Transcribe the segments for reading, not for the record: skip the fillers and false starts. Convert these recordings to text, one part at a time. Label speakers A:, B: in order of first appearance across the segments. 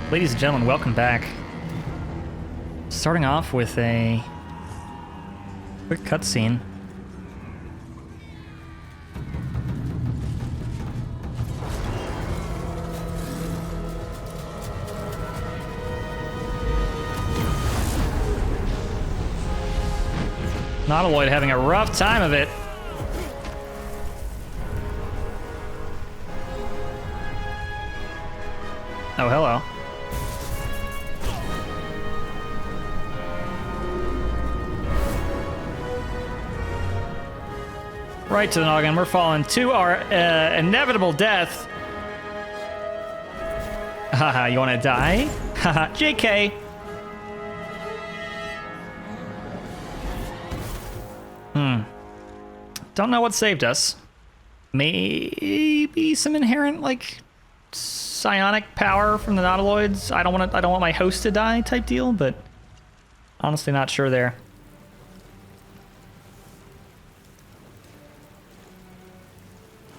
A: Ladies and gentlemen, welcome back. Starting off with a quick cutscene. Nautiloid having a rough time of it. Oh, hello. Right to the noggin. We're falling to our inevitable death. Haha, you want to die? Haha, JK. Don't know what saved us. Maybe some inherent, like, psionic power from the Nautiloids. I don't want my host to die type deal, but honestly not sure there.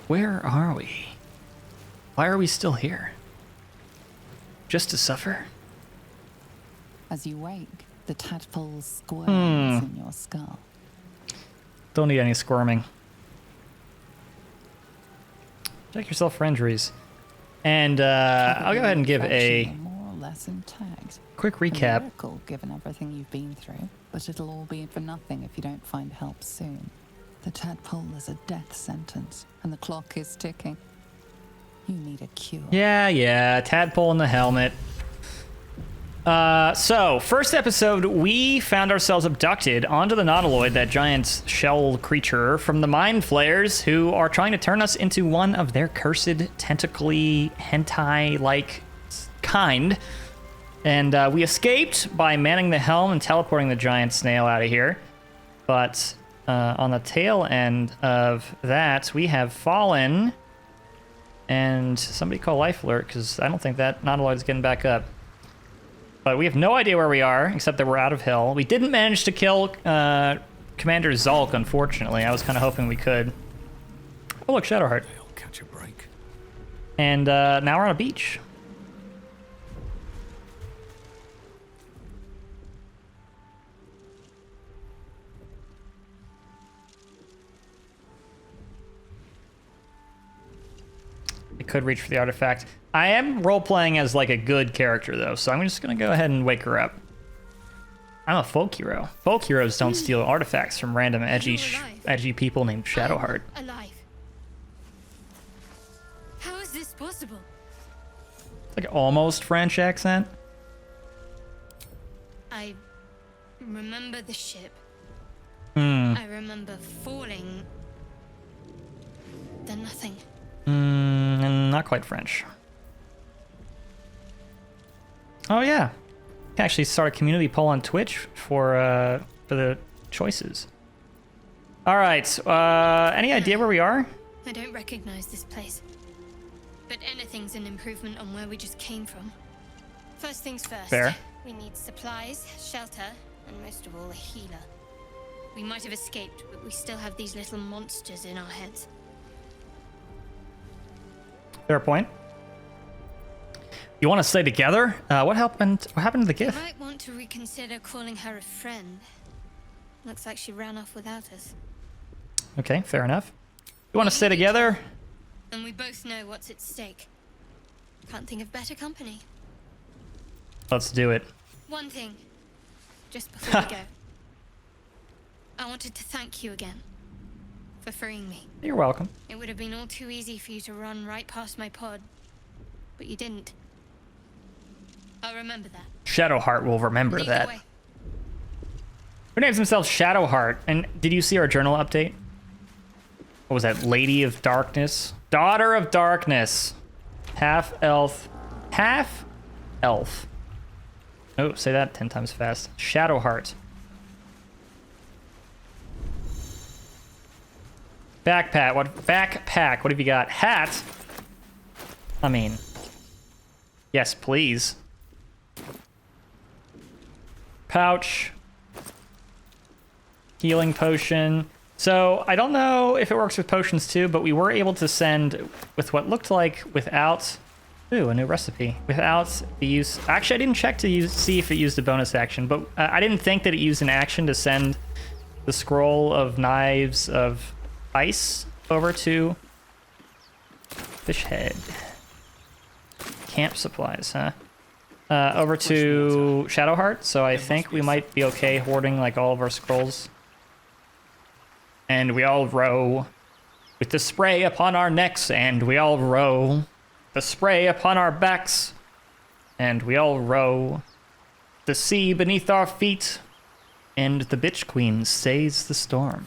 A: Where are we? Why are we still here? Just to suffer?
B: As you wake, the tadpole squirms in your skull.
A: Don't need any squirming. Check yourself for injuries. And I'll go ahead and give a
B: more or less intact.
A: quick
B: A
A: recap.
B: miracle, given everything you've been through, but it'll all be for nothing if you don't find help soon. The tadpole is a death sentence, and the clock is ticking. You need a cure.
A: Yeah, tadpole in the helmet. So, first episode, we found ourselves abducted onto the Nautiloid, that giant shell creature, from the Mind Flayers, who are trying to turn us into one of their cursed, tentacly, hentai-like kind. And we escaped by manning the helm and teleporting the giant snail out of here. But on the tail end of that, we have fallen. And somebody call Life Alert, because I don't think that Nautiloid is getting back up. But we have no idea where we are, except that we're out of hell. We didn't manage to kill Commander Zulk, unfortunately. I was kind of hoping we could. Oh, look, Shadowheart.
C: They'll catch a break.
A: And now we're on a beach. I could reach for the artifact. I am role-playing as, like, a good character, though, so I'm just going to go ahead and wake her up. I'm a folk hero. Folk heroes don't steal artifacts from random edgy people named Shadowheart.
D: Alive. How is this possible?
A: It's like almost French accent.
D: I remember the ship.
A: Hmm.
D: I remember falling. Then nothing.
A: Not quite French. Oh yeah, you can actually start a community poll on Twitch for the choices. All right, any idea where we are?
D: I don't recognize this place. But anything's an improvement on where we just came from. First things first.
A: Fair.
D: We need supplies, shelter, and most of all, a healer. We might have escaped, but we still have these little monsters in our heads.
A: Fair point. You want to stay together? What happened? What happened to the
D: You
A: gift?
D: might want to reconsider calling her a friend. Looks like she ran off without us.
A: Okay, fair enough. You want to stay together?
D: And we both know what's at stake. Can't think of better company.
A: Let's do it.
D: One thing, just before we go. I wanted to thank you again for freeing me.
A: You're welcome.
D: It would have been all too easy for you to run right past my pod, but you didn't. I'll remember that.
A: Shadowheart will remember
D: Lead the
A: that.
D: way.
A: Who names himself Shadowheart? And did you see our journal update? What was that? Lady of Darkness? Daughter of Darkness. Half elf. Half elf. Oh, say that 10 times fast. Shadowheart. Backpack. What have you got? Hat. I mean, yes, please. Pouch. Healing potion. So I don't know if it works with potions too, but we were able to send with what looked like without Ooh, a new recipe. Without the use... Actually, I didn't check to see if it used a bonus action, but I didn't think that it used an action to send the scroll of knives of ice over to Fish Head. Camp supplies, huh? Over to Shadowheart, so I think we might be okay hoarding like all of our scrolls. And we all row with the spray upon our necks, and we all row the spray upon our backs, and we all row the sea beneath our feet, and the bitch queen stays the storm.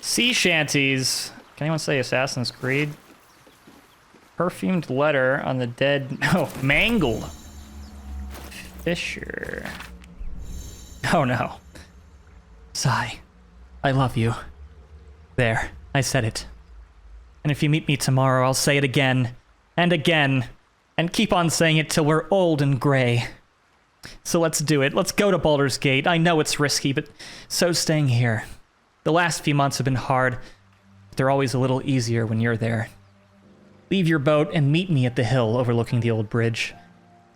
A: Sea shanties. Can anyone say Assassin's Creed? Perfumed letter on the dead. Oh, mangled. Fisher. Oh no. Sigh. I love you. There, I said it. And if you meet me tomorrow, I'll say it again, and again, and keep on saying it till we're old and gray. So let's do it. Let's go to Baldur's Gate. I know it's risky, but so's staying here. The last few months have been hard, but they're always a little easier when you're there. Leave your boat and meet me at the hill overlooking the old bridge.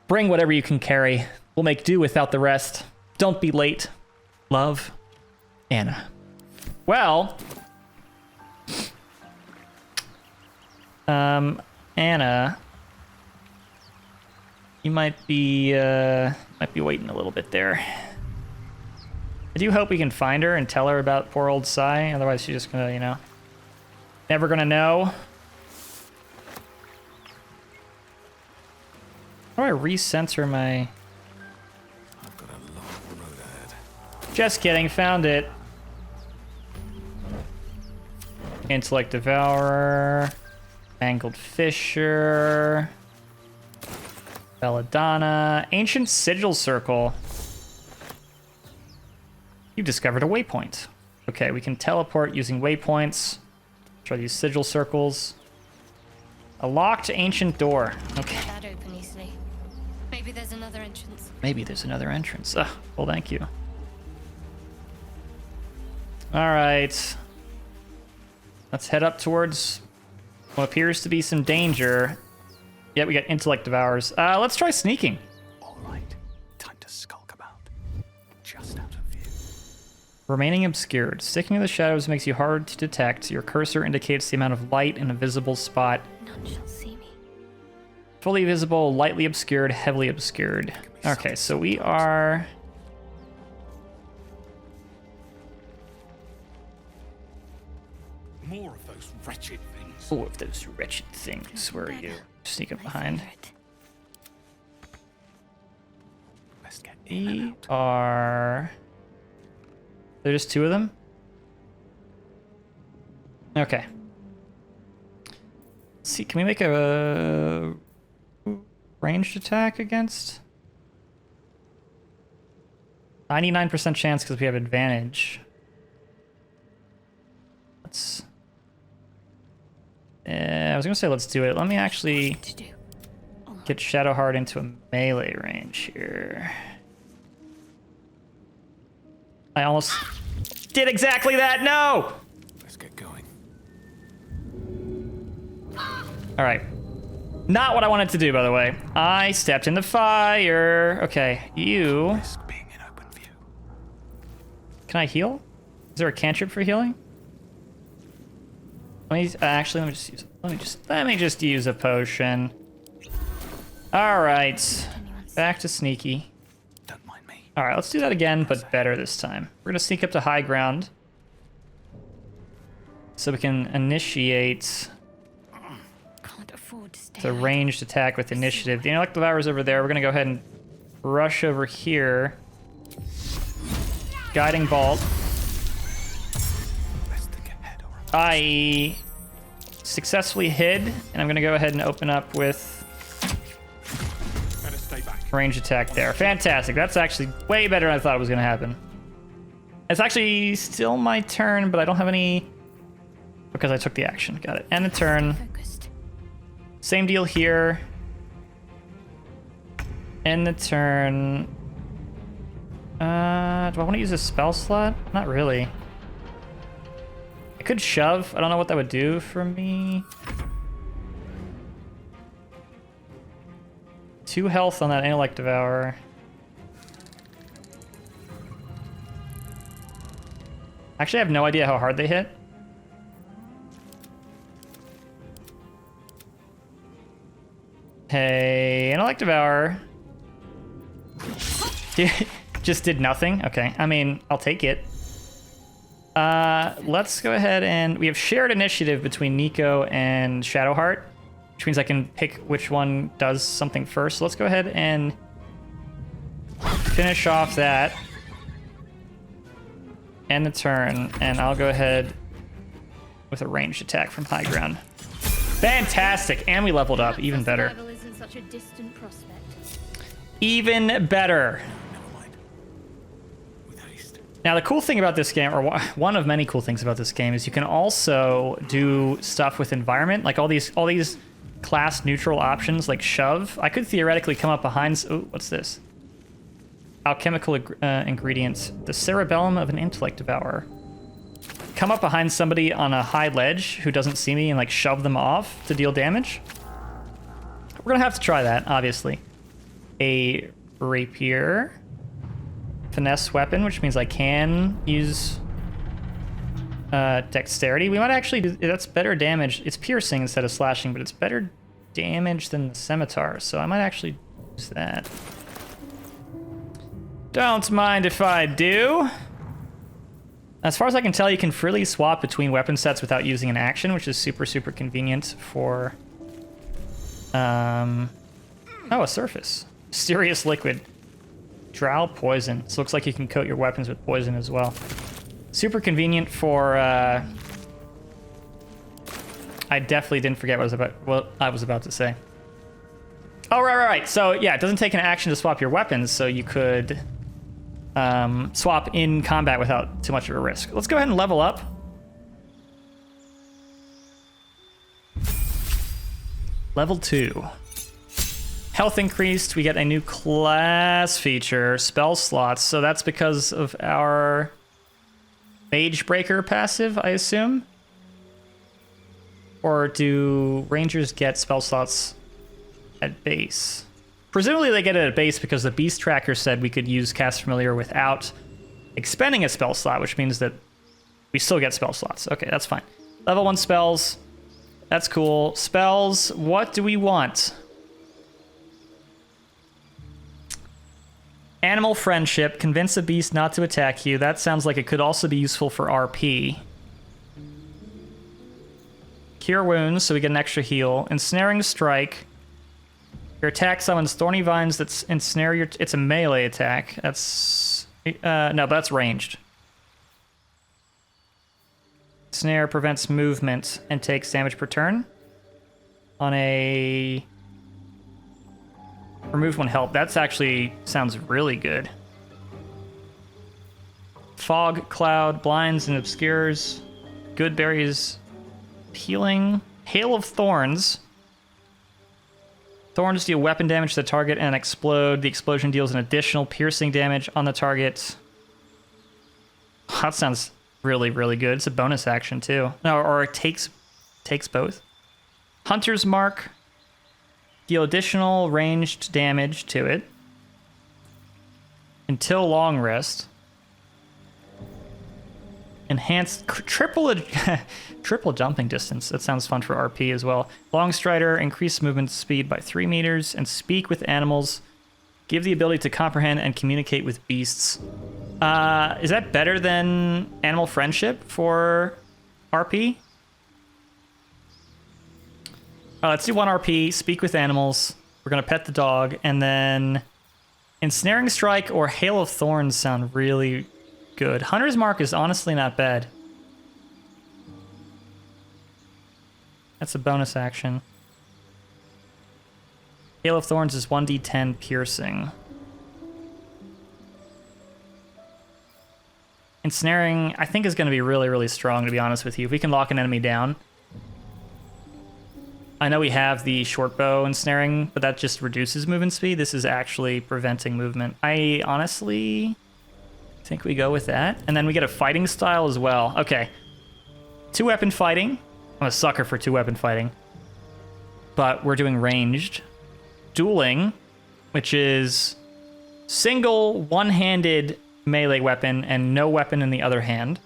A: Bring whatever you can carry. We'll make do without the rest. Don't be late. Love, Anna. Well, Anna, you might be waiting a little bit there. I do hope we can find her and tell her about poor old Sai. Otherwise, she's just gonna, you know, never gonna know. How do I recensor my...
C: I've got a long road ahead.
A: Just kidding, found it. Intellect Devourer. Mangled Fisher. Belladonna. Ancient Sigil Circle. You've discovered a waypoint. Okay, we can teleport using waypoints. Try these sigil circles. A locked ancient door. Okay.
D: That open easily. Maybe there's another entrance.
A: Maybe there's another entrance. Well, thank you. All right. Let's head up towards what appears to be some danger. Yeah, we got intellect devours. Let's try sneaking.
C: All right, time to skulk about. Just out of view.
A: Remaining obscured. Sticking to the shadows makes you hard to detect. Your cursor indicates the amount of light in a visible spot.
D: None shall see me.
A: Fully visible, lightly obscured, heavily obscured. Okay, so we are...
C: More of those wretched things.
A: Oh, of those wretched things. Where are you? Sneak up behind.
C: Best get in and
A: We
C: out.
A: are... There's just two of them? Okay. Let's see, can we make a ranged attack against? 99% chance because we have advantage. Let's... I was gonna say let's do it. Let me actually
D: To do.
A: get Shadowheart into a melee range here. I almost did exactly that. No!
C: Let's get going.
A: All right. Not what I wanted to do, by the way. I stepped in the fire. Okay, you...
C: Risk being in open view.
A: Can I heal? Is there a cantrip for healing? Let me actually let me just use a potion. All right. Back to sneaky.
C: Don't mind me.
A: All right, let's do that again, but better this time. We're gonna sneak up to high ground so we can initiate
D: Can't afford to stay.
A: the ranged attack with initiative. The intellect devourer's over there. We're gonna go ahead and rush over here. Guiding bolt.
C: Best think ahead or
A: I successfully hid, and I'm gonna go ahead and open up with
C: better stay back.
A: range attack there. Fantastic. That's actually way better than I thought it was gonna happen. It's actually still my turn, but I don't have any because I took the action. Got it. End the turn.
D: Focused.
A: Same deal here. End the turn. Do I want to use a spell slot? Not really. I could shove. I don't know what that would do for me. 2 health on that intellect devour. Actually, I have no idea how hard they hit. Hey, intellect devour. Just did nothing. Okay, I mean, I'll take it. Let's go ahead and we have shared initiative between Nico and Shadowheart, which means I can pick which one does something first. So let's go ahead and finish off that. End the turn, and I'll go ahead with a ranged attack from high ground. Fantastic, and we leveled up, even better.
D: Survival isn't such a distant prospect.
A: Even better.
C: Never mind. With haste.
A: Now, the cool thing about this game, or one of many cool things about this game, is you can also do stuff with environment, like all these class neutral options, like shove. I could theoretically come up behind. Oh, what's this? Alchemical ingredients. The cerebellum of an intellect devourer. Come up behind somebody on a high ledge who doesn't see me and like shove them off to deal damage. We're gonna have to try that, obviously. A rapier. Finesse weapon, which means I can use dexterity. We might actually do, that's better damage. It's piercing instead of slashing, but it's better damage than the scimitar, so I might actually use that. Don't mind if I do. As far as I can tell, you can freely swap between weapon sets without using an action, which is super, super convenient for... Oh, a surface. Mysterious liquid. Drow poison. So it looks like you can coat your weapons with poison as well. Super convenient for... I definitely didn't forget what I was about to say. Oh, right. So, yeah, it doesn't take an action to swap your weapons, so you could... swap in combat without too much of a risk. Let's go ahead and level up. Level 2. Health increased. We get a new class feature, spell slots. So that's because of our Mage Breaker passive, I assume? Or do Rangers get spell slots at base? Presumably they get it at base because the Beast Tracker said we could use Cast Familiar without expending a spell slot, which means that we still get spell slots. Okay, that's fine. Level 1 spells. That's cool. Spells, what do we want? Animal Friendship. Convince a beast not to attack you. That sounds like it could also be useful for RP. Cure Wounds, so we get an extra heal. Ensnaring Strike. Your attack summons thorny vines that ensnare your... It's a melee attack. That's... no, but that's ranged. Snare prevents movement and takes damage per turn. On a... Remove 1 help. That's actually... sounds really good. Fog, Cloud, Blinds and Obscures. Good Berries. Healing. Hail of Thorns. Thorns deal weapon damage to the target and explode. The explosion deals an additional piercing damage on the target. That sounds really, really good. It's a bonus action too. No, or it takes both. Hunter's Mark. Deal additional ranged damage to it until long rest. Enhanced triple jumping distance. That sounds fun for RP as well. Long Strider, increase movement speed by 3 meters, and speak with animals. Give the ability to comprehend and communicate with beasts. Is that better than Animal Friendship for RP? Let's do 1 RP, speak with animals. We're gonna pet the dog, and then Ensnaring Strike or Hail of Thorns sound really good. Hunter's Mark is honestly not bad. That's a bonus action. Hail of Thorns is 1d10 piercing. Ensnaring, I think, is going to be really, really strong, to be honest with you. If we can lock an enemy down. I know we have the short bow ensnaring, but that just reduces movement speed. This is actually preventing movement. I honestly... think we go with that. And then we get a fighting style as well. Okay. 2-weapon fighting. I'm a sucker for 2-weapon fighting. But we're doing ranged. Dueling. which is single one-handed melee weapon and no weapon in the other hand.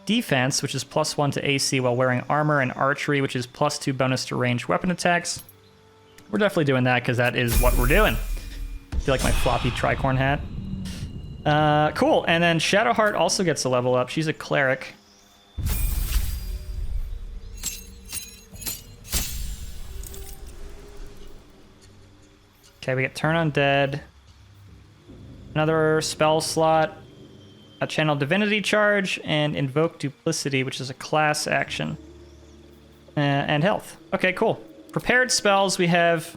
A: Defense, which is +1 to AC while wearing armor, and archery, which is +2 bonus to ranged weapon attacks. We're definitely doing that because that is what we're doing. I feel like my floppy tricorn hat. Cool. And then Shadowheart also gets a level up. She's a cleric. Okay, we get Turn Undead. Another spell slot. A Channel Divinity charge, and Invoke Duplicity, which is a class action. And health. Okay, cool. Prepared spells, we have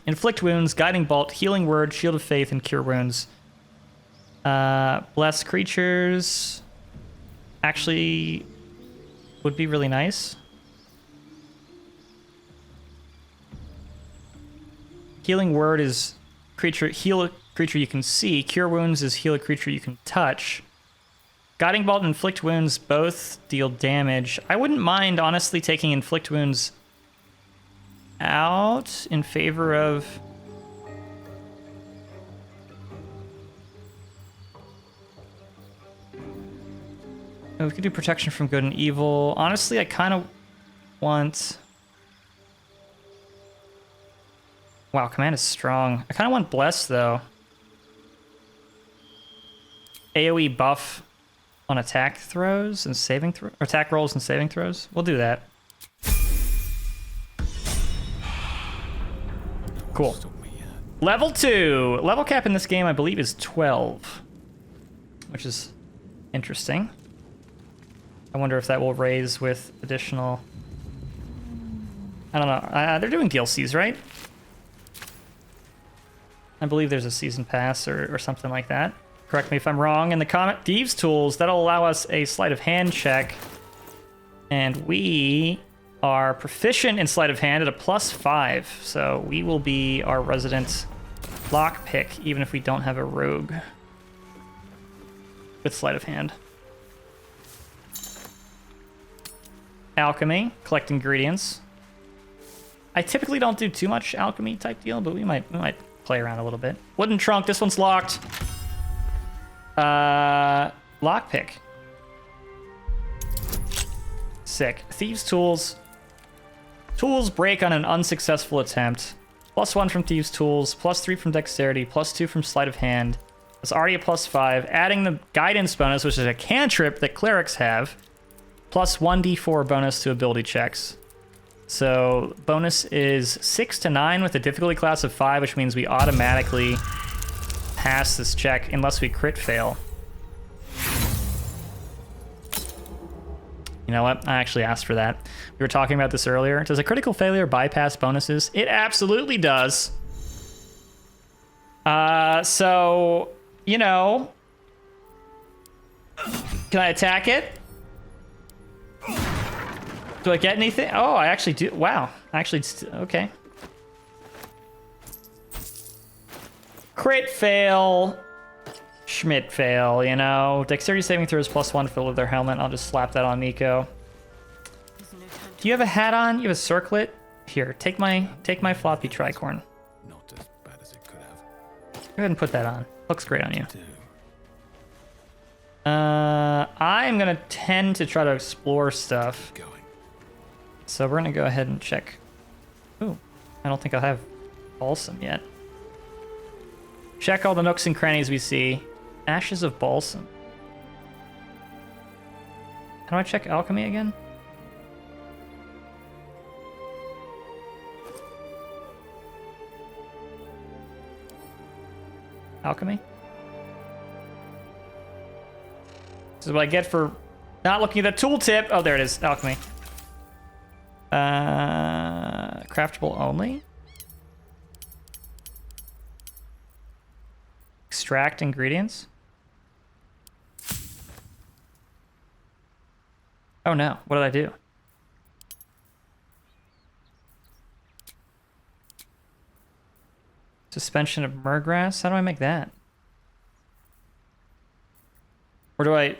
A: Inflict Wounds, Guiding Bolt, Healing Word, Shield of Faith, and Cure Wounds. Bless creatures actually would be really nice. Healing Word is heal a creature you can see. Cure Wounds is heal a creature you can touch. Guiding Bolt and Inflict Wounds both deal damage. I wouldn't mind, honestly, taking Inflict Wounds out in favor of... Oh, we could do Protection from Good and Evil. Honestly, I kind of want... Wow, Command is strong. I kind of want Bless, though. AoE buff on attack throws and saving throws, attack rolls and saving throws. We'll do that. Cool. Level 2. Level cap in this game, I believe, is 12, which is interesting. I wonder if that will raise with additional... I don't know. They're doing DLCs, right? I believe there's a season pass or something like that. Correct me if I'm wrong. In the comment, Thieves Tools, that'll allow us a sleight of hand check. And we are proficient in sleight of hand at a +5. So we will be our resident lockpick, even if we don't have a rogue with sleight of hand. Alchemy, collect ingredients. I typically don't do too much alchemy type deal, but we might play around a little bit. Wooden trunk, this one's locked. Lockpick. Sick. Thieves' Tools. Tools break on an unsuccessful attempt. +1 from Thieves' Tools, +3 from Dexterity, +2 from Sleight of Hand. It's already a +5. Adding the Guidance bonus, which is a cantrip that clerics have, +1d4 bonus to ability checks. So bonus is 6 to 9 with a difficulty class of 5, which means we automatically pass this check unless we crit fail. You know what? I actually asked for that. We were talking about this earlier. Does a critical failure bypass bonuses? It absolutely does. So, you know, can I attack it? Do I get anything? Oh, I actually do. Wow. Actually, okay. Crit fail. Schmidt fail, you know. Dexterity saving throws +1 fill with their helmet. I'll just slap that on Nico. Do you have a hat on? You have a circlet? Here, take my floppy tricorn.
C: Not as bad as it could have.
A: Go ahead and put that on. Looks great on you. I'm gonna tend to try to explore stuff. So we're gonna go ahead and check. Ooh, I don't think I'll have balsam yet. Check all the nooks and crannies we see. Ashes of balsam. How do I check alchemy again? Alchemy? This is what I get for not looking at the tooltip. Oh, there it is. Alchemy. Craftable only? Extract ingredients? Oh no, what did I do? Suspension of murderous? How do I make that? Or do I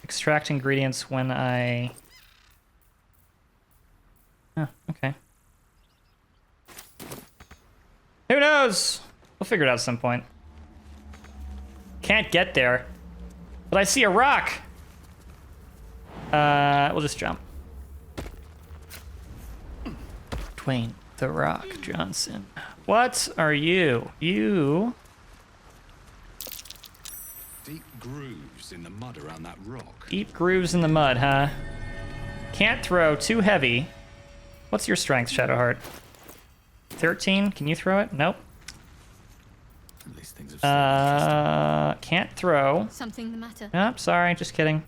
A: extract ingredients when I... Oh, okay. knows? We'll figure it out at some point. Can't get there. But I see a rock. We'll just jump. Dwayne The Rock Johnson. What are you? You...
C: Deep grooves in the mud around that rock.
A: Deep grooves in the mud, huh? Can't throw, too heavy. What's your strength, Shadowheart? 13? Can you throw it? Nope.
C: At least things have
A: Can't throw.
D: Something the matter?
A: Nope, sorry, just kidding.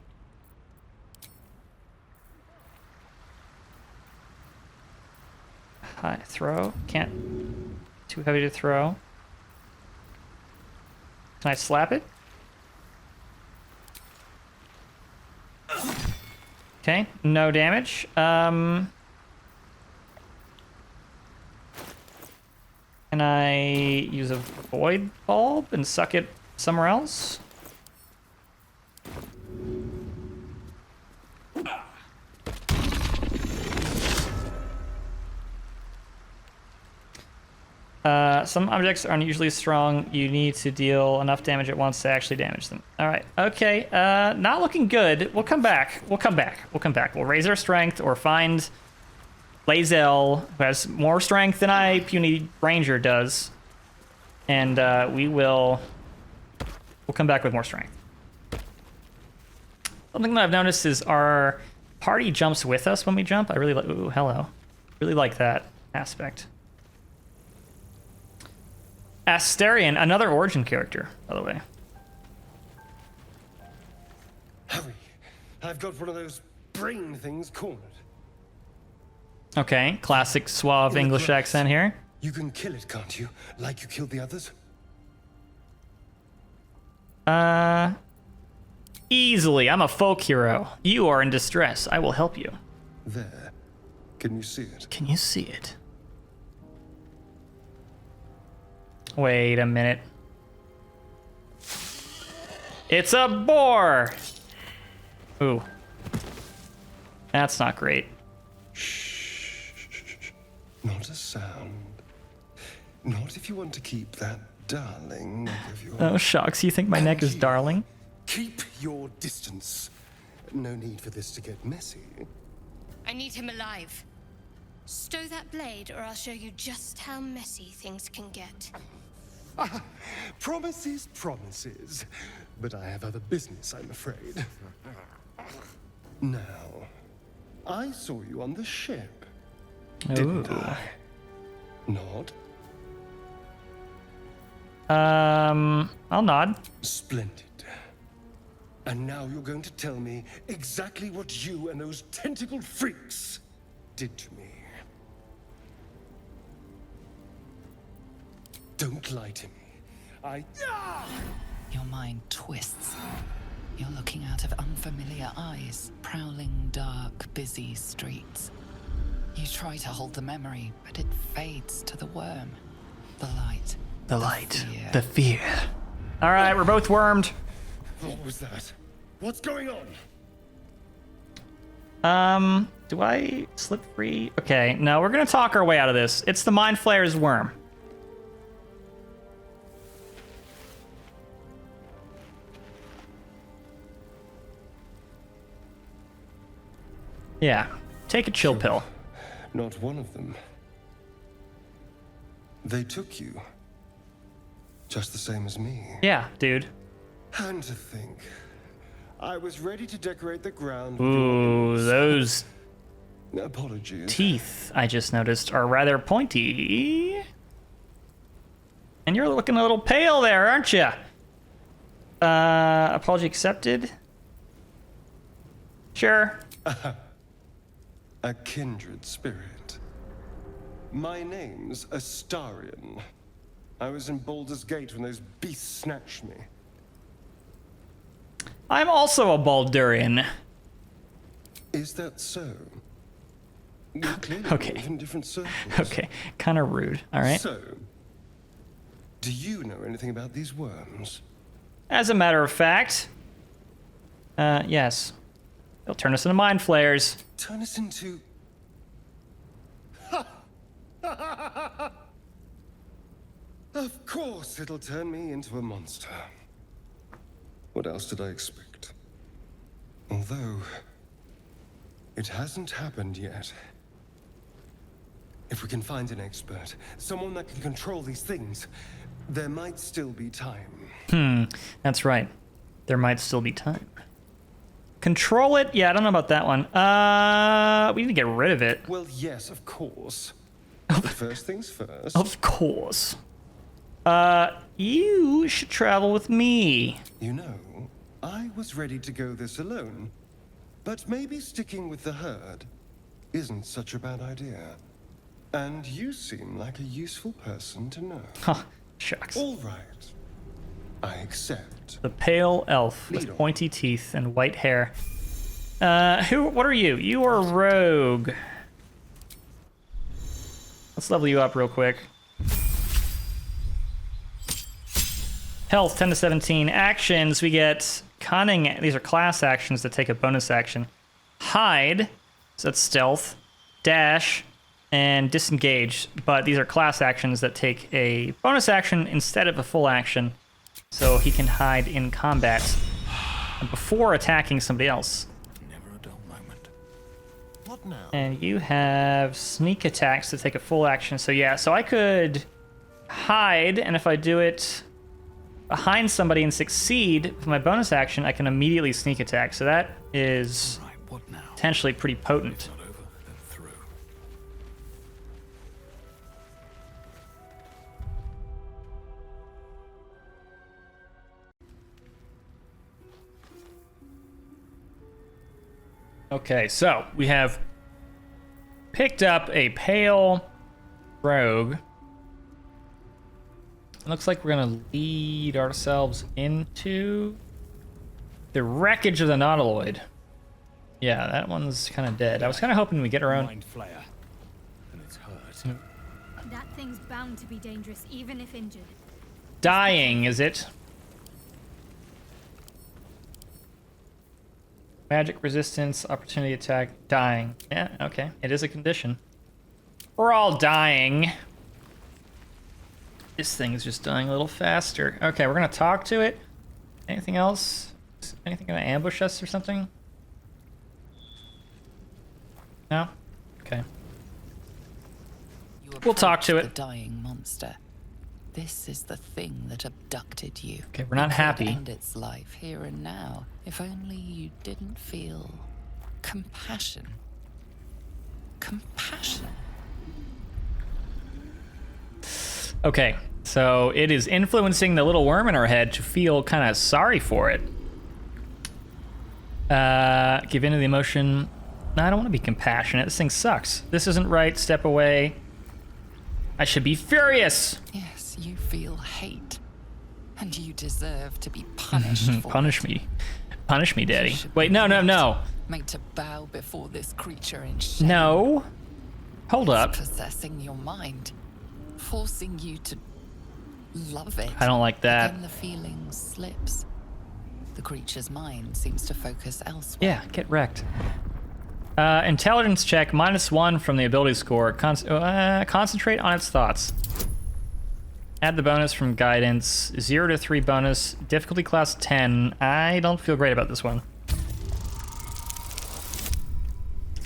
A: High throw. Can't. Too heavy to throw. Can I slap it? Okay, no damage. Can I use a void bulb and suck it somewhere else? Some objects are unusually strong. You need to deal enough damage at once to actually damage them. All right. Okay. Not looking good. We'll come back. We'll come back. We'll come back. We'll raise our strength or find Lae'zel, who has more strength than Puny Ranger does. And we'll come back with more strength. Something that I've noticed is our party jumps with us when we jump. I really like... Ooh, hello. Really like that aspect. Asterion, another Origin character, by the way.
E: Hurry. I've got one of those brain things cornered.
A: Okay, classic suave English accent here.
E: You can kill it, can't you? Like you killed the others?
A: Easily. I'm a folk hero. You are in distress. I will help you.
E: There. Can you see it?
A: Can you see it? Wait a minute. It's a boar! Ooh. That's not great.
E: Shh. Not a sound. Not if you want to keep that darling neck of yours.
A: Oh, shucks. You think my neck is darling?
E: Keep your distance. No need for this to get messy.
D: I need him alive. Stow that blade, or I'll show you just how messy things can get.
E: Promises, promises. But I have other business, I'm afraid. Now, I saw you on the ship. Didn't I? Not?
A: I'll nod.
E: Splendid. And now you're going to tell me exactly what you and those tentacled freaks did to me. Don't lie to me.
B: Your mind twists. You're looking out of unfamiliar eyes, prowling dark, busy streets. You try to hold the memory, but it fades to the worm. The light.
A: The light.
B: Fear.
A: The fear. All right, we're both wormed.
E: What was that? What's going
A: Do
E: on?
A: I slip free? Okay, no, we're gonna talk our way out of this. It's the Mind Flayer's worm. Yeah, take a chill pill.
E: Not one of them. They took you. Just the same as me.
A: Yeah, dude.
E: And to think, I was ready to decorate the ground.
A: Ooh, those
E: Apologies.
A: teeth I just noticed are rather pointy. And you're looking a little pale there, aren't you? Apology accepted. Sure.
E: A kindred spirit. My name's Astarion. I was in Baldur's Gate when those beasts snatched me.
A: I'm also a Baldurian.
E: Is that so? You clearly
A: Okay.
E: live in different circles.
A: Okay, kind of rude. All right.
E: So, do you know anything about these worms?
A: As a matter of fact, yes. They'll turn us into mind flayers.
E: Turn us into... course it'll turn me into a monster. What else did I expect? Although, it hasn't happened yet. If we can find an expert, someone that can control these things, there might still be time.
A: That's right. There might still be time. Control it? Yeah, I don't know about that one. We need to get rid of it.
E: Well, yes, of course. But first things first.
A: Of course. You should travel with me.
E: You know, I was ready to go this alone. But maybe sticking with the herd isn't such a bad idea. And you seem like a useful person to know.
A: Huh, shucks.
E: All right. I accept.
A: The pale elf with pointy teeth and white hair. What are you? You are a rogue. Let's level you up real quick. Health, 10 to 17. Actions, we get cunning. These are class actions that take a bonus action. Hide, so that's stealth. Dash, and disengage. But these are class actions that take a bonus action instead of a full action. So he can hide in combat before attacking somebody else.
C: Never a dull moment.
E: What now?
A: And you have sneak attacks to take a full action. So yeah, so I could hide, and if I do it behind somebody and succeed with my bonus action, I can immediately sneak attack. So that is
C: Right, what now?
A: potentially pretty potent.
C: Not over, then through.
A: Okay, so we have picked up a pale rogue. It looks like we're gonna lead ourselves into the wreckage of the Nautiloid. Yeah, that one's kind of dead. I was kind of hoping we get our own.
C: Mind flayer. And it's hurt.
F: That thing's bound to be dangerous, even if injured.
A: Dying, is it? Magic resistance, opportunity attack, dying. Yeah, okay. It is a condition. We're all dying. This thing is just dying a little faster. Okay, we're gonna talk to it. Anything else? Is anything gonna ambush us or something? No? Okay.
B: You
A: We'll talk to
B: approach
A: it.
B: The dying monster. This is the thing that abducted you.
A: Okay, we're not
B: It could
A: happy.
B: End its life here and now, if only you didn't feel compassion. Compassion.
A: Okay, so it is influencing the little worm in our head to feel kind of sorry for it. Give in to the emotion. No, I don't want to be compassionate. This thing sucks. This isn't right. Step away. I should be furious.
B: Yes, you feel hate. And you deserve to be punished for
A: Punish
B: it.
A: me. Punish me,
B: You
A: Daddy.
B: should
A: Wait,
B: be
A: no, no,
B: made-
A: no.
B: Made to bow before this creature in shame.
A: No. Hold up.
B: Possessing your mind. Forcing you to love it.
A: I don't like that.
B: Then the feeling slips. The creature's mind seems to focus elsewhere.
A: Yeah, get wrecked. Intelligence check, -1 from the ability score. Concentrate on its thoughts. Add the bonus from guidance. 0 to 3 bonus. Difficulty class 10. I don't feel great about this one.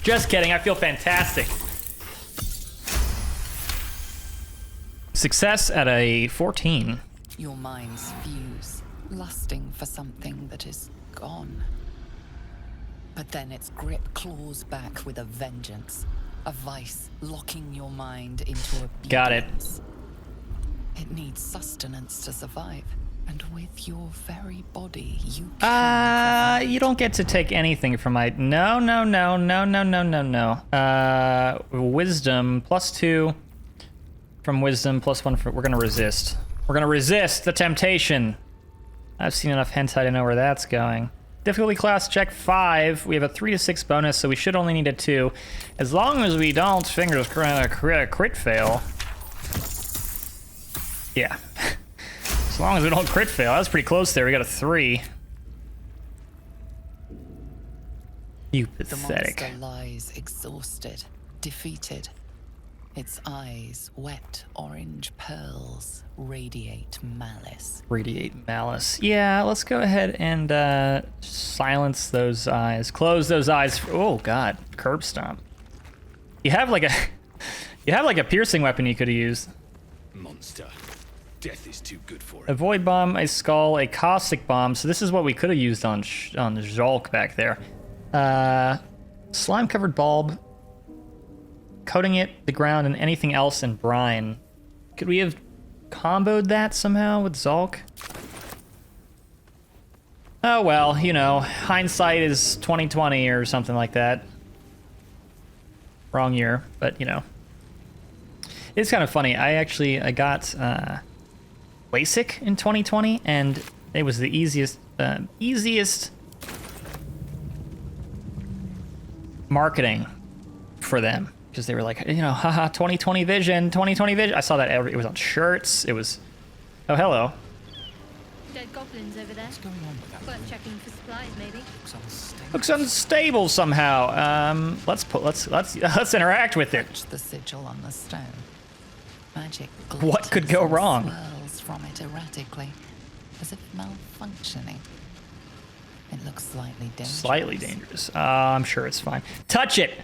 A: Just kidding, I feel fantastic. Success at a 14.
B: Your minds fuse, lusting for something that is gone. But then its grip claws back with a vengeance. A vice locking your mind into obedience.
A: Got it.
B: It needs sustenance to survive. And with your very body, you can
A: You don't get to take anything from my... No. Wisdom, +2 from wisdom, +1 for... We're gonna resist. We're gonna resist the temptation. I've seen enough hentai to know where that's going. Difficulty class check 5. We have a 3 to 6 bonus, so we should only need a 2. As long as we don't, fingers crit fail. Yeah. As long as we don't crit fail. That was pretty close there. We got a 3. You
B: The
A: pathetic.
B: monster lies exhausted, defeated. Its eyes, wet orange pearls, radiate malice.
A: Radiate malice. Yeah, let's go ahead and silence those eyes. Close those eyes. Oh god, curb stomp. You have like a piercing weapon you could have used.
C: Monster. Death is too good for
A: A
C: it.
A: void bomb, a skull, a caustic bomb. So this is what we could have used on Zolk back there. Slime covered bulb. Coating it, the ground, and anything else in brine. Could we have comboed that somehow with Zolk? Oh well, you know, hindsight is 2020 or something like that. Wrong year, but you know. It's kind of funny. I got LASIK in 2020, and it was the easiest marketing for them. Because they were like, you know, haha, 2020 vision, 2020 vision. I saw that it was on shirts. It was, oh, hello.
D: Dead goblins over there.
C: What's going on with that?
D: Worth checking for supplies, maybe.
C: Looks unstable.
A: Looks unstable somehow. Let's interact with it.
B: Touch the sigil on the stone. Magic
A: What could go
B: glitters and
A: wrong?
B: swirls from it erratically, as if malfunctioning. It looks slightly dangerous.
A: Slightly dangerous. I'm sure it's fine. Touch it.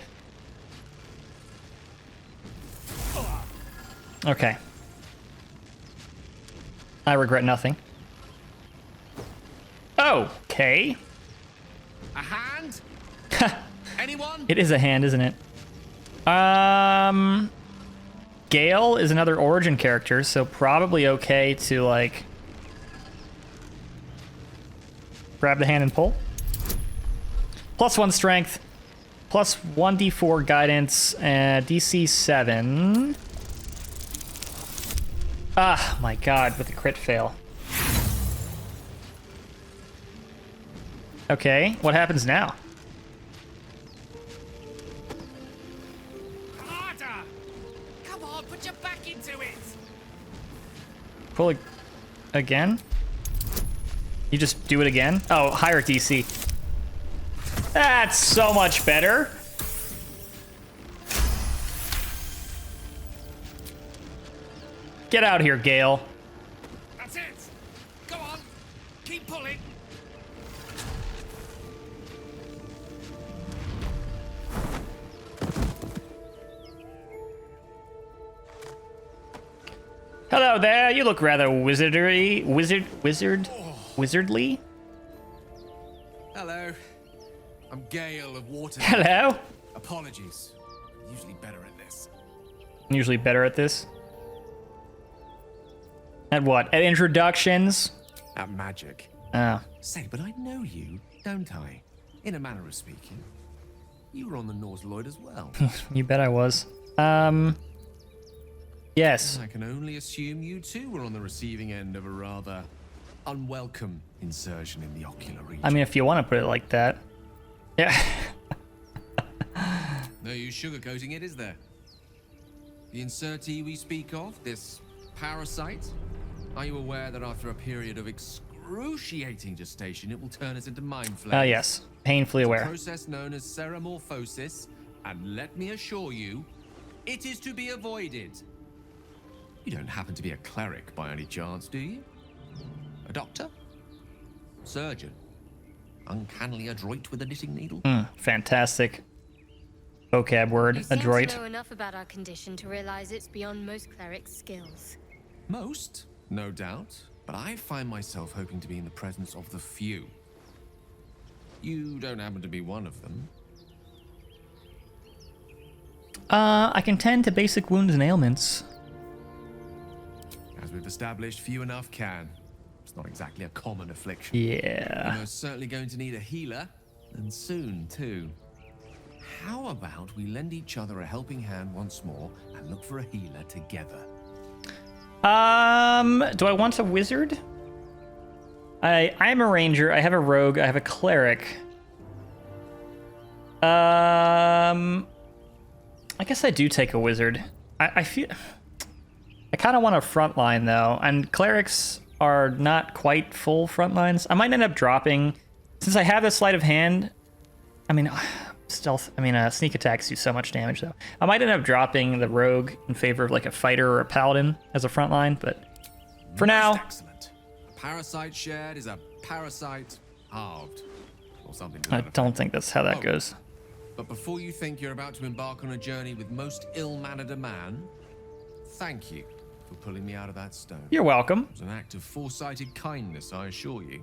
A: Okay. I regret nothing. Okay.
C: A hand? Anyone?
A: It is a hand, isn't it? Gale is another origin character, so probably okay to, like, grab the hand and pull. +1 strength, +1 d4 guidance, DC 7. Ah, my god, with the crit fail. Okay, what happens now?
C: Harder! Come on, put your back into it!
A: Pull it again? You just do it again? Oh, higher DC. That's so much better. Get out here, Gale.
C: That's it! Go on! Keep pulling!
A: Hello there, you look rather wizardly.
C: Hello. I'm Gale of Water.
A: Hello.
C: Apologies. Usually better at this.
A: I'm usually better at this. At what? At introductions?
C: At magic.
A: Oh.
C: Say, but I know you, don't I? In a manner of speaking. You were on the Nautiloid as well.
A: You bet I was. Yes.
C: I can only assume you too were on the receiving end of a rather unwelcome insertion in the ocular region.
A: I mean, if you want to put it like that. Yeah.
C: No use sugarcoating it, is there? The insertee we speak of, this parasite, are you aware that after a period of excruciating gestation, it will turn us into mind flayers?
A: Yes. Painfully
C: A
A: aware.
C: process known as ceramorphosis, and let me assure you, it is to be avoided. You don't happen to be a cleric by any chance, do you? A doctor? Surgeon? Uncannily adroit with a knitting needle?
A: Fantastic vocab word.
D: You seem to
A: Adroit.
D: know enough about our condition to realize it's beyond most clerics' skills.
C: Most, no doubt, but I find myself hoping to be in the presence of the few. You don't happen to be one of them.
A: I can tend to basic wounds and ailments.
C: As we've established, few enough can. It's not exactly a common affliction.
A: Yeah.
C: You're most certainly going to need a healer, and soon, too. How about we lend each other a helping hand once more and look for a healer together?
A: Do I want a wizard? I'm a ranger, I have a rogue, I have a cleric. I guess I do take a wizard. I feel... I kind of want a frontline, though, and clerics are not quite full frontlines. I might end up dropping... Since I have a sleight of hand... I mean, sneak attacks do so much damage though. I might end up dropping the rogue in favor of like a fighter or a paladin as a front line, but for now,
C: Excellent. A parasite shared is a parasite halved, or something to
A: I
C: that
A: don't
C: effect.
A: think that's how that goes.
C: But before you think you're about to embark on a journey with most ill-mannered a man, thank you for pulling me out of that stone.
A: You're welcome.
C: It was an act of foresighted kindness, I assure you.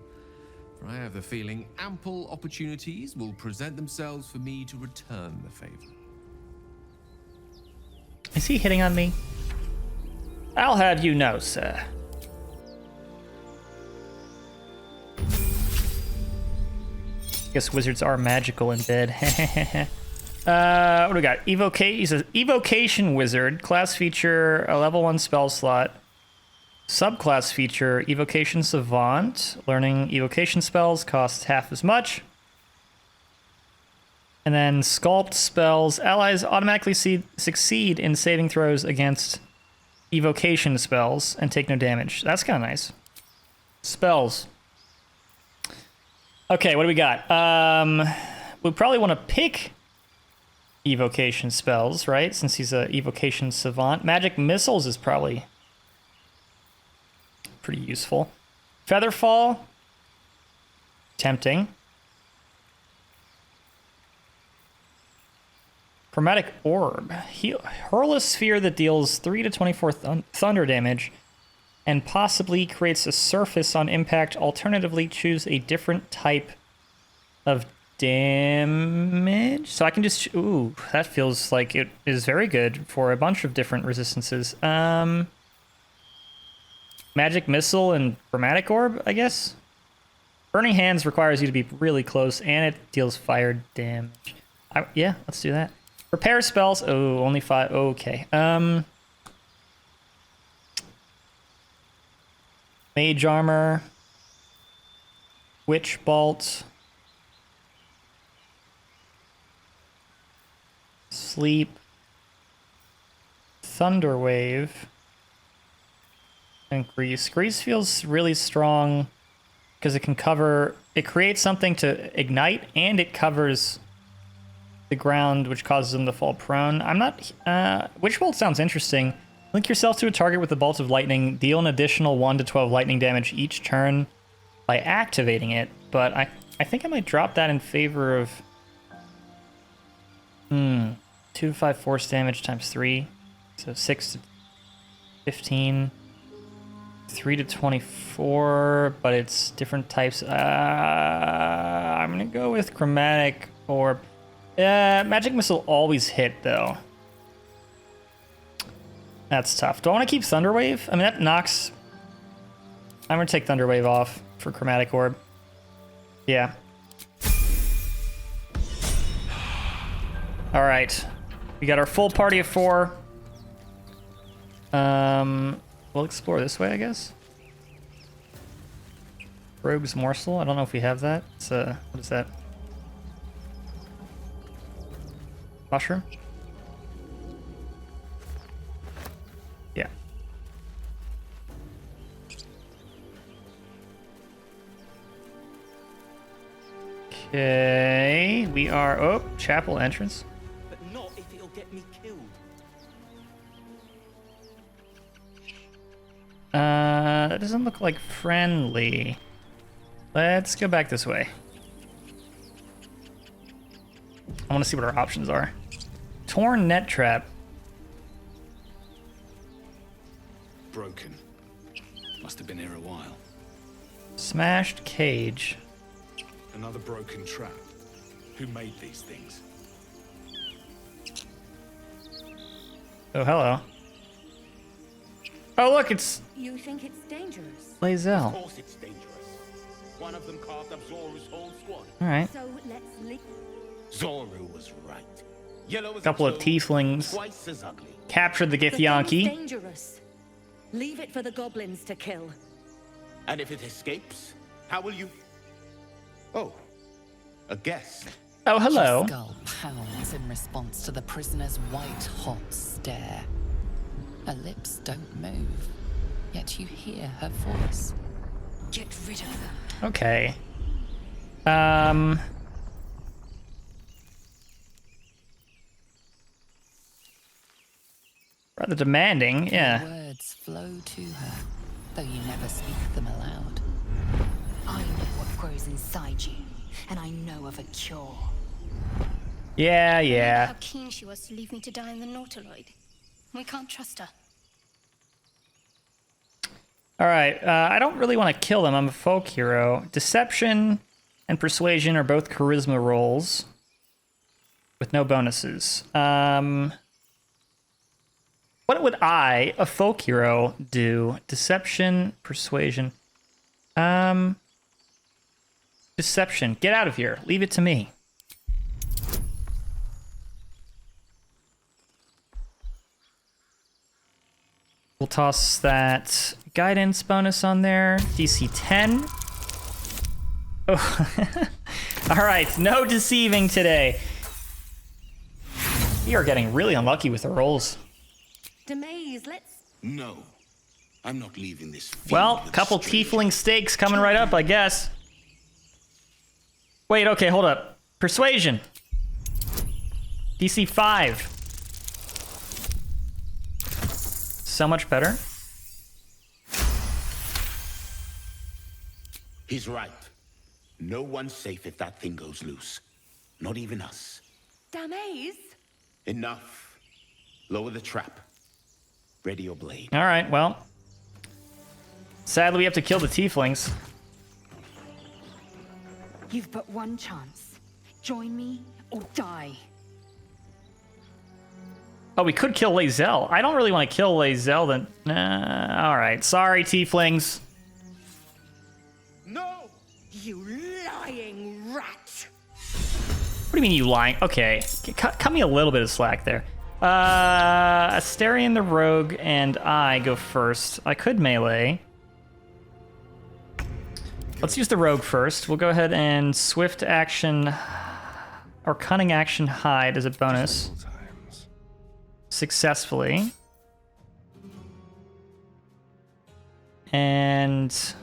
C: For I have the feeling ample opportunities will present themselves for me to return the favor.
A: Is he hitting on me? I'll have you know, sir. Guess wizards are magical in bed. What do we got? He's an evocation wizard. Class feature, a level 1 spell slot. Subclass feature, evocation savant. Learning evocation spells costs half as much. And then sculpt spells. Allies automatically succeed in saving throws against evocation spells and take no damage. That's kind of nice. Spells. Okay, what do we got? We probably want to pick evocation spells, right? Since he's a evocation savant. Magic missiles is probably pretty useful. Featherfall. Tempting. Chromatic Orb. Hurl a sphere that deals 3 to 24 thunder damage and possibly creates a surface on impact. Alternatively, choose a different type of damage. So I can just... Ooh, that feels like it is very good for a bunch of different resistances. Magic Missile and Chromatic Orb, I guess? Burning Hands requires you to be really close, and it deals fire damage. Yeah, let's do that. Repair spells. Oh, only 5. Okay. Mage Armor. Witch Bolt. Sleep. Thunder Wave. And Grease. Grease feels really strong because it can cover... It creates something to ignite, and it covers the ground, which causes them to fall prone. I'm not... Witch Bolt sounds interesting. Link yourself to a target with a bolt of lightning. Deal an additional 1 to 12 lightning damage each turn by activating it. But I think I might drop that in favor of... 2 to 5 force damage times 3. So 6 to 15. 3 to 24, but it's different types. I'm gonna go with Chromatic Orb. Magic Missile always hit, though. That's tough. Do I want to keep Thunder Wave? I mean, that knocks... I'm gonna take Thunder Wave off for Chromatic Orb. Yeah. All right. We got our full party of 4. We'll explore this way, I guess. Rogue's Morsel. I don't know if we have that. It's what is that? Mushroom? Yeah. Okay, we are... Oh, chapel entrance.
G: But not if it'll get me killed.
A: That doesn't look like friendly. Let's go back this way. I want to see what our options are. Torn Net Trap.
H: Broken. Must have been here a while.
A: Smashed Cage.
H: Another broken trap. Who made these things?
A: Oh, hello. Oh, look, it's
I: You think it's dangerous?
G: Of
A: Lae'zel.
G: course it's dangerous. One of them carved up Zoru's whole squad.
A: All right.
I: So let's leave.
G: Zoru was right. Yellow as
A: Couple of
G: toad,
A: tieflings
G: twice as ugly.
A: captured the
I: The thing's
A: Githyanki.
I: dangerous. Leave it for the goblins to kill.
G: And if it escapes, how will you... Oh, a guess.
A: Oh, hello.
B: Her skull pounds in response to the prisoner's white-hot stare. Her lips don't move, yet you hear her voice.
I: Get rid of them.
A: Okay. Rather demanding, yeah.
B: Words flow to her, though you never speak them aloud.
J: I know what grows inside you, and I know of a cure.
A: Yeah,
D: Remember
A: yeah.
D: how keen she was to leave me to die in the Nautiloid. We can't trust her.
A: All right, I don't really want to kill them. I'm a folk hero. Deception and persuasion are both charisma rolls with no bonuses. What would I, a folk hero, do? Deception, persuasion. Deception. Get out of here. Leave it to me. We'll toss that guidance bonus on there. DC 10. Oh. All right, no deceiving today. We are getting really unlucky with the rolls.
I: Demaze, let's...
G: No. I'm not leaving this field
A: Well,
G: with
A: couple
G: a stranger.
A: tiefling stakes coming right up, I guess. Wait, okay, hold up. Persuasion. DC 5. So much better.
G: He's right. No one's safe if that thing goes loose. Not even us.
I: Demaze?
G: Enough. Lower the trap. Ready your blade.
A: All right, well. Sadly, we have to kill the tieflings.
J: You've but one chance. Join me or die.
A: Oh, we could kill Lae'zel. I don't really want to kill Lae'zel then. All right, sorry, tieflings.
G: No!
I: You lying rat!
A: What do you mean you lying? Okay, cut me a little bit of slack there. Asterion the Rogue and I go first. I could melee. Let's use the Rogue first. We'll go ahead and swift action or cunning action hide as a bonus. Successfully. And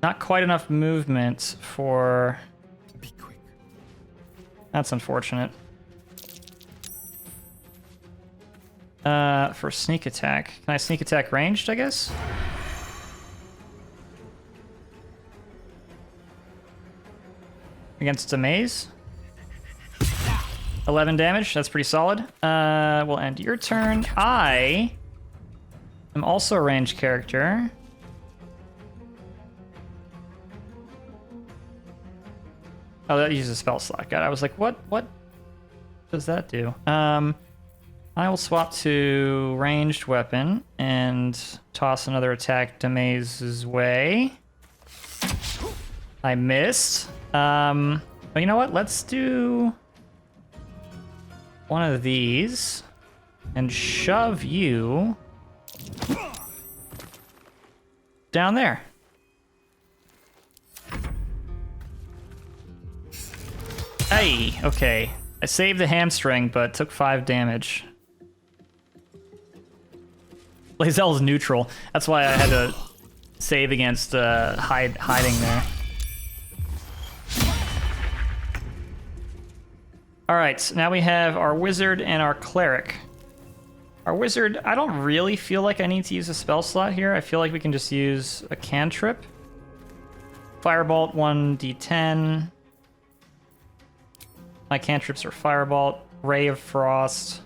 A: not quite enough movement for...
E: Be quick.
A: That's unfortunate. For sneak attack. Can I sneak attack ranged, I guess? Against Demaze. 11 damage, that's pretty solid. We'll end your turn. I am also a ranged character. Oh, that uses a spell slot. God, I was like, what does that do? I will swap to ranged weapon and toss another attack Demaze's way. I missed. But you know what? Let's do one of these and shove you down there. Hey, okay. I saved the hamstring, but took 5 damage. Lae'zel's neutral. That's why I had to save against hiding there. Alright, now we have our wizard and our cleric. Our wizard, I don't really feel like I need to use a spell slot here. I feel like we can just use a cantrip. Firebolt 1d10. My cantrips are Firebolt, Ray of Frost,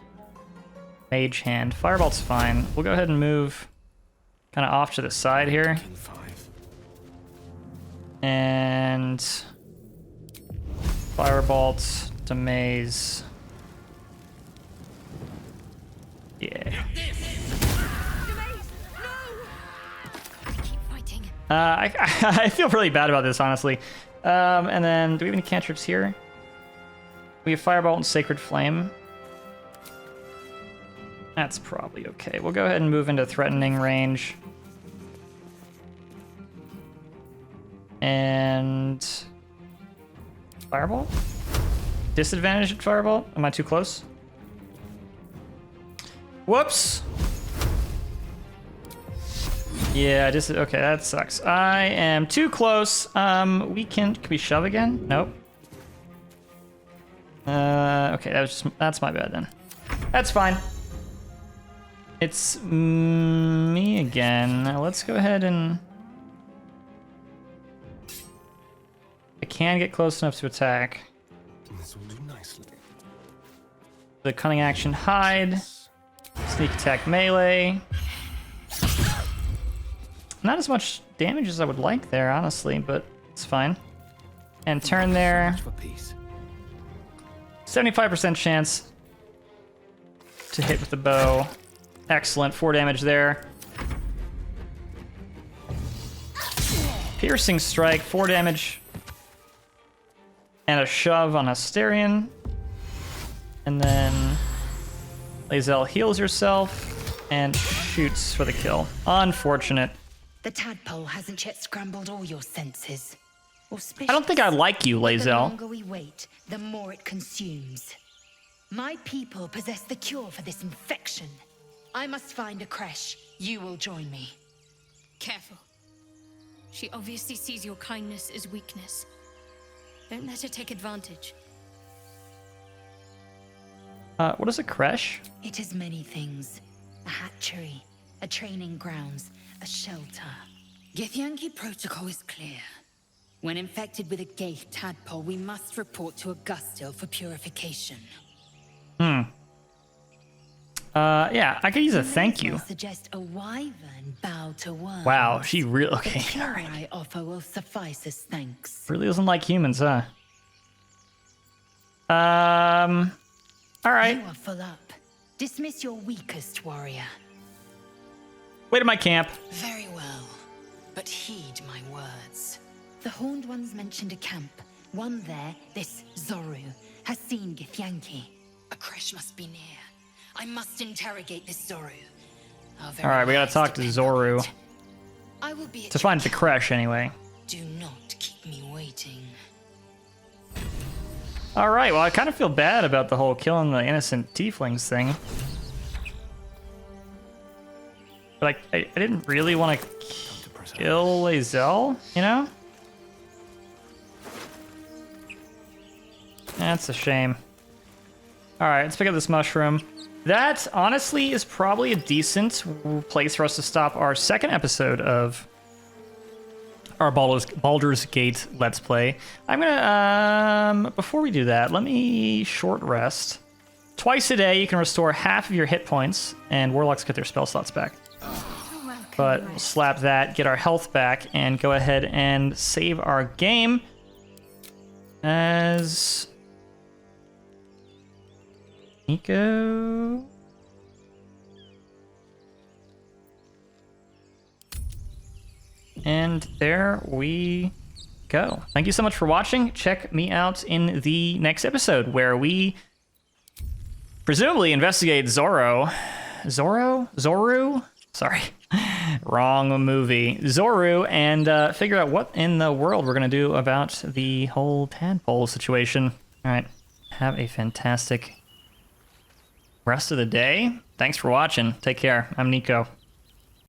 A: Mage Hand. Firebolt's fine. We'll go ahead and move kind of off to the side here. And Firebolt, Demaze. Yeah.
D: Keep fighting.
A: I feel really bad about this, honestly. And then, do we have any cantrips here? We have Firebolt and Sacred Flame. That's probably okay. We'll go ahead and move into threatening range. And Firebolt? Disadvantage at Firebolt? Am I too close? Whoops! Yeah, okay, that sucks. I am too close. Can we shove again? Nope. Okay, that's my bad then. That's fine. It's me again. Now let's go ahead and... I can get close enough to attack.
E: This will do nicely.
A: The cunning action hide. Sneak attack melee. Not as much damage as I would like there, honestly, but it's fine. And turn there. 75% chance to hit with the bow. Excellent, 4 damage there. Piercing strike, 4 damage. And a shove on Asterion. And then Lae'zel heals herself and shoots for the kill. Unfortunate.
J: The tadpole hasn't yet scrambled all your senses.
A: I don't think I like you,
J: The
A: Lae'zel.
J: longer we wait, the more it consumes. My people possess the cure for this infection. I must find a creche. You will join me.
D: Careful. She obviously sees your kindness as weakness. Don't let her take advantage.
A: What is a creche?
J: It is many things. A hatchery, a training grounds, a shelter. Githyanki protocol is clear. When infected with a Gaith tadpole, we must report to Augustil for purification.
A: Yeah, I could use a thank you.
J: Suggest a wyvern bow to worms.
A: Wow, she really...
J: The
A: Okay,
J: cure
A: alright.
J: I offer will suffice as thanks.
A: Really doesn't like humans, huh? Alright.
J: You are full up. Dismiss your weakest warrior.
A: Wait at my camp.
J: Very well, but heed my words. The Horned Ones mentioned a camp. One there, this Zoru, has seen Githyanki. A creche must be near. I must interrogate this Zoru.
A: Alright, we gotta talk to Zoru.
J: I will be
A: To find the creche, anyway.
J: Do not keep me waiting.
A: Alright, well, I kind of feel bad about the whole killing the innocent tieflings thing. But I didn't really want to kill Lae'zel, you know? That's a shame. Alright, let's pick up this mushroom. That, honestly, is probably a decent place for us to stop our second episode of our Baldur's Gate Let's Play. I'm gonna, before we do that, let me short rest. Twice a day, you can restore half of your hit points, and Warlocks get their spell slots back. But we'll slap that, get our health back, and go ahead and save our game as Nico. And there we go. Thank you so much for watching. Check me out in the next episode where we presumably investigate Zoru? Sorry. Wrong movie. Zoru, and figure out what in the world we're going to do about the whole tadpole situation. All right. Have a fantastic rest of the day. Thanks for watching. Take care. I'm Nico.